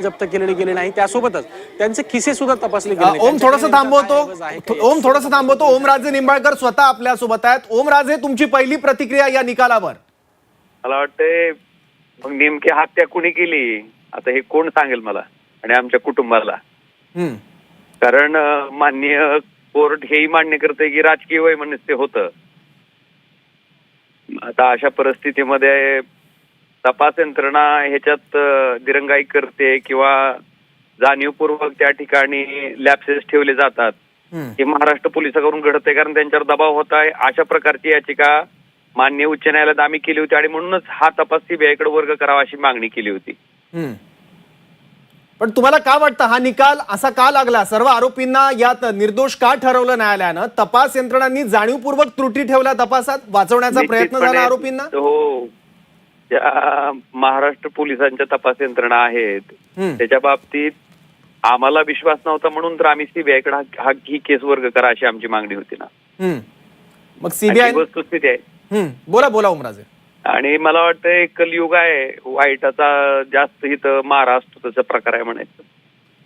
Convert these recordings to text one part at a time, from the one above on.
जप्त केलेली गेली नाही, त्यासोबतच त्यांचे खिसे सुद्धा तपासले गेले ओम थोडंसं थांबवतो. ओमराजे निंबाळकर स्वतः आपल्या सोबत आहेत. ओमराजे, तुमची पहिली प्रतिक्रिया या निकालावर? मला वाटतंय मग नेमकी हत्या कुणी केली आता हे कोण सांगेल मला आणि आमच्या कुटुंबाला. कारण माननीय कोर्ट हेही मान्य करते की राजकीय वैमनस्य होतं. आता अशा परिस्थितीमध्ये तपास यंत्रणा ह्याच्यात दिरंगाई करते किंवा जाणीवपूर्वक त्या ठिकाणी लॅप्सेस ठेवले जातात हे महाराष्ट्र पोलिसांकडून घडते, कारण त्यांच्यावर दबाव होत आहे. अशा प्रकारची याचिका माननीय उच्च न्यायालयात आम्ही केली होती आणि म्हणूनच हा तपास सीबीआयकडे वर्ग करावा अशी मागणी केली होती. पण तुम्हाला काय वाटतं, हा निकाल असा का लागला? सर्व आरोपींना यात निर्दोष का ठरवलं न्यायालयानं? तपास यंत्रणांनी जाणीवपूर्वक त्रुटी ठेवल्या तपासात, वाचवण्याचा प्रयत्न झाला आरोपींना? हो, ज्या महाराष्ट्र पोलिसांच्या तपास यंत्रणा आहेत त्याच्या बाबतीत आम्हाला विश्वास नव्हता, म्हणून तर आम्ही सीबीआयकडे ही केस वर्ग करा अशी आमची मागणी होती ना. मग सीबीआय वस्तुस्थिती आहे. बोला ओमराजे. आणि मला वाटतं कलियुग आहे, वाईटाचा जास्त इथं मारा असतो तसा प्रकार आहे म्हणायचं.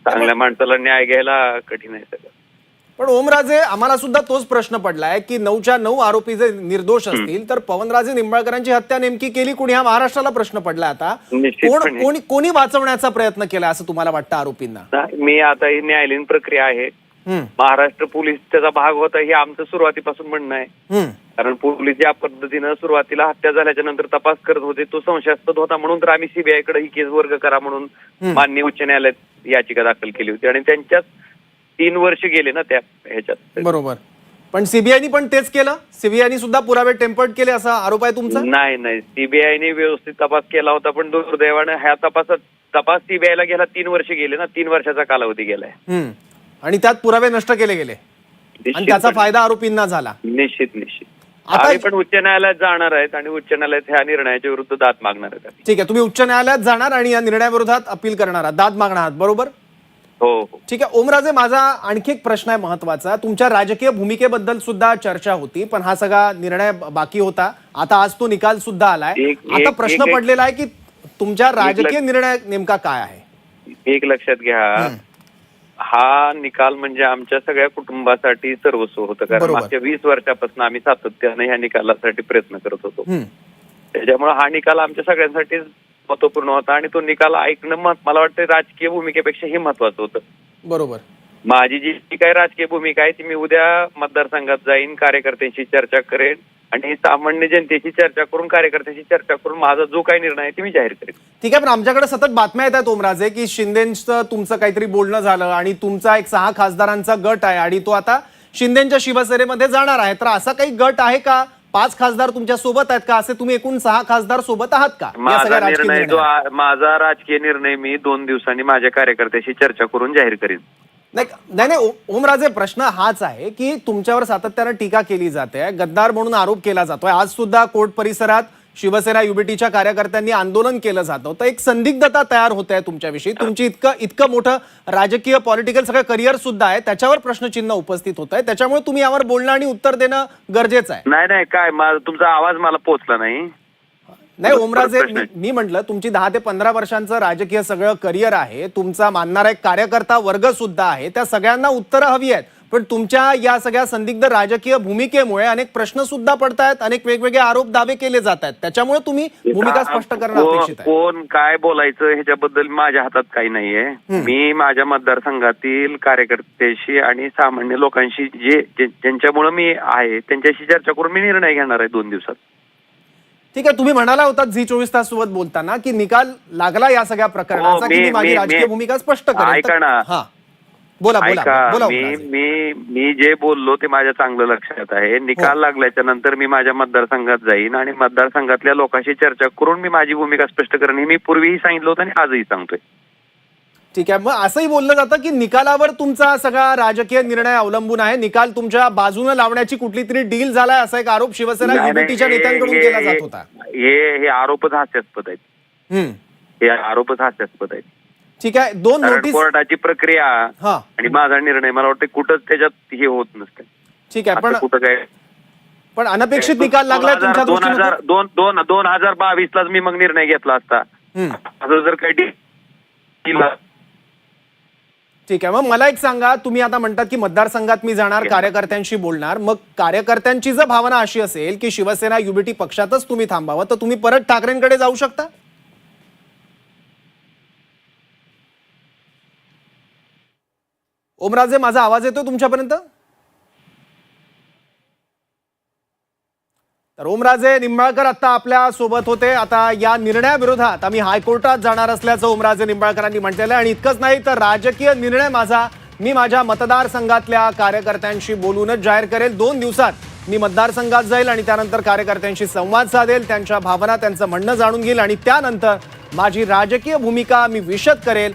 चांगल्या माणसाला न्याय घ्यायला कठीण आहे सगळं. पण ओमराजे, आम्हाला सुद्धा तोच प्रश्न पडलाय की 9च्या 9 आरोपी जर निर्दोष असतील तर पवनराजे निंबाळकरांची हत्या नेमकी केली कुणी, हा महाराष्ट्राला प्रश्न पडलाय. आता कोणी वाचवण्याचा प्रयत्न केला असं तुम्हाला वाटतं आरोपींना? मी आता ही न्यायालयीन प्रक्रिया आहे, महाराष्ट्र पोलीस त्याचा भाग होता हे आमचं सुरुवातीपासून म्हणणं आहे. कारण पोलीस ज्या पद्धतीनं सुरुवातीला हत्या झाल्याच्या नंतर तपास करत होते तो संशयास्पद होता, म्हणून तर आम्ही सीबीआयकडे ही केस वर्ग करा म्हणून माननीय उच्च न्यायालयात याचिका दाखल केली होती आणि त्यांच्यात 3 वर्ष गेले ना त्या ह्याच्यात. बरोबर. पण सीबीआयनी पण तेच केलं? सीबीआयनी सुद्धा पुरावे टेम्पर्ड केले असा आरोप आहे तुमचा? नाही, सीबीआयने व्यवस्थित तपास केला होता, पण दुर्दैवाने ह्या तपास सीबीआयला गेला 3 वर्ष गेले ना, 3 वर्षाचा कालावधी गेलाय. आणि त्यात पुरावे नष्ट केले गेले आणि त्याचा फायदा आरोपींना झाला. निश्चित. आता पण उच्च न्यायालयात जाणार आहेत आणि उच्च न्यायालयात ह्या निर्णयाच्या विरुद्ध दाद मागणार आहेत. ठीक आहे, तुम्ही उच्च न्यायालयात जाणार आणि या निर्णयाविरोधात अपील करणार आहात, दाद मागणार आहात, बरोबर? हो. ठीक आहे ओमराजे, माझा आणखी एक प्रश्न आहे महत्वाचा. तुमच्या राजकीय भूमिकेबद्दल सुद्धा चर्चा होती, पण हा सगळा निर्णय बाकी होता. आता आज तो निकाल सुद्धा आलाय. आता प्रश्न पडलेला आहे की तुमच्या राजकीय निर्णय नेमका काय आहे? एक लक्षात घ्या, हा निकाल म्हणजे आमच्या सगळ्या कुटुंबासाठी सर्वस्व होतं, कारण मागच्या 20 वर्षापासून आम्ही सातत्याने ह्या निकालासाठी प्रयत्न करत होतो. त्याच्यामुळे हा निकाल आमच्या सगळ्यांसाठी महत्वपूर्ण होता आणि तो निकाल ऐकणं मला वाटतं राजकीय भूमिकेपेक्षा हे महत्वाचं होतं. बरोबर. माझी जी काही राजकीय भूमिका आहे ती मी उद्या मतदारसंघात जाईन, कार्यकर्त्यांशी चर्चा करेन आणि सामान्य जनतेची चर्चा करून, कार्यकर्त्यांशी चर्चा करून माझा जो काही निर्णय आहे ते मी जाहीर करेन. ठीक आहे, पण आमच्याकडे सतत बातम्या येत आहेत ओमराजे की शिंदेचं तुमचं काहीतरी बोलणं झालं आणि तुमचा एक 6 खासदारांचा गट आहे आणि तो आता शिंदेच्या शिवसेनेमध्ये जाणार आहे. तर असा काही गट आहे का? 5 खासदार तुमच्या सोबत आहेत का? असे तुम्ही एकूण 6 खासदार सोबत आहात का? माझा राजकीय निर्णय मी 2 दिवसांनी माझ्या कार्यकर्त्याशी चर्चा करून जाहीर करीन. नाही ओमराजे, प्रश्न हाच आहे की तुमच्यावर सातत्याने टीका केली जाते, गद्दार म्हणून आरोप केला जातोय. आज सुद्धा कोर्ट परिसरात शिवसेना युबीटीच्या कार्यकर्त्यांनी आंदोलन केलं जातं. तर एक संदिग्धता तयार होत आहे तुमच्याविषयी. तुमची इतकं मोठं राजकीय पॉलिटिकल सगळं करिअर सुद्धा आहे, त्याच्यावर प्रश्नचिन्ह उपस्थित होत आहे. त्याच्यामुळे तुम्ही यावर बोलणं आणि उत्तर देणं गरजेचं आहे. नाही काय तुमचा आवाज मला पोहोचला नाही. नाही ओमराजे, मी म्हटलं तुमची 10 ते 15 वर्षांचं राजकीय सगळं करिअर आहे, तुमचा मानणारा एक कार्यकर्ता वर्ग सुद्धा आहे, त्या सगळ्यांना उत्तरं हवी आहेत. पण तुमच्या या सगळ्या संदिग्ध राजकीय भूमिकेमुळे अनेक प्रश्न सुद्धा पडतायत, अनेक वेगवेगळे आरोप दावे केले जात आहेत. त्याच्यामुळे तुम्ही भूमिका स्पष्ट करणं अपेक्षित आहे. कोण काय बोलायचं ह्याच्याबद्दल माझ्या हातात काही नाहीये. मी माझ्या मतदारसंघातील कार्यकर्त्याशी आणि सामान्य लोकांशी ज्यांच्यामुळे मी आहे त्यांच्याशी चर्चा करून मी निर्णय घेणार आहे 2 दिवसात. ठीक आहे, तुम्ही म्हणाला होता झी 24 तास सोबत बोलताना की निकाल लागला या सगळ्या प्रकरणाचा की मी माझी राजकीय भूमिका स्पष्ट करेन. ऐका ना, बोला. मी जे बोललो ते माझ्या चांगलं लक्षात आहे. निकाल लागल्याच्या नंतर मी माझ्या मतदारसंघात जाईन आणि मतदारसंघातल्या लोकांशी चर्चा करून मी माझी भूमिका स्पष्ट करेन. हे मी पूर्वीही सांगितलं होतं आणि आजही सांगतोय. ठीक आहे, मग असंही बोललं जातं की निकालावर तुमचा सगळा राजकीय निर्णय अवलंबून आहे, निकाल तुमच्या बाजूने लावण्याची कुठली तरी डील झालाय असा एक आरोप शिवसेना युबीटीच्या नेत्यांकडून केला जात होता. हे आरोपच हास्यास्पद आहेत. हे आरोपच हास्यास्पद आहेत. ठीक आहे, 2 नोटीस, कोर्टाची प्रक्रिया आणि माझा निर्णय मला वाटतं कुठंच त्याच्यात हे होत नसतं. ठीक आहे, कुठं काय पण अनपेक्षित निकाल लागला तुमच्या 2022 लाच मी मग निर्णय घेतला असता. असं जर काही ठीक आहे, मग मला एक सांगा, तुम्ही आता म्हणतात की मतदारसंघात मी जाणार, कार्यकर्त्यांशी बोलणार, मग कार्यकर्त्यांची जर भावना अशी असेल की शिवसेना युबीटी पक्षातच तुम्ही थांबावं, तर तुम्ही परत ठाकरेंकडे जाऊ शकता? ओमराजे, माझा आवाज येतोय तुमच्यापर्यंत? तर ओमराजे निंबाळकर आता आपल्या सोबत होते. आता या निर्णयाविरोधात आम्ही हायकोर्टात जाणार असल्याचं ओमराजे निंबाळकरांनी म्हटलेलं आहे. आणि इतकंच नाही तर राजकीय निर्णय मी माझ्या मतदारसंघातल्या कार्यकर्त्यांशी बोलूनच जाहीर करेल. 2 दिवसात मी मतदारसंघात जाईल आणि त्यानंतर कार्यकर्त्यांशी संवाद साधेल, त्यांच्या भावना, त्यांचं म्हणणं जाणून घेईल आणि त्यानंतर माझी राजकीय भूमिका मी विशद करेल,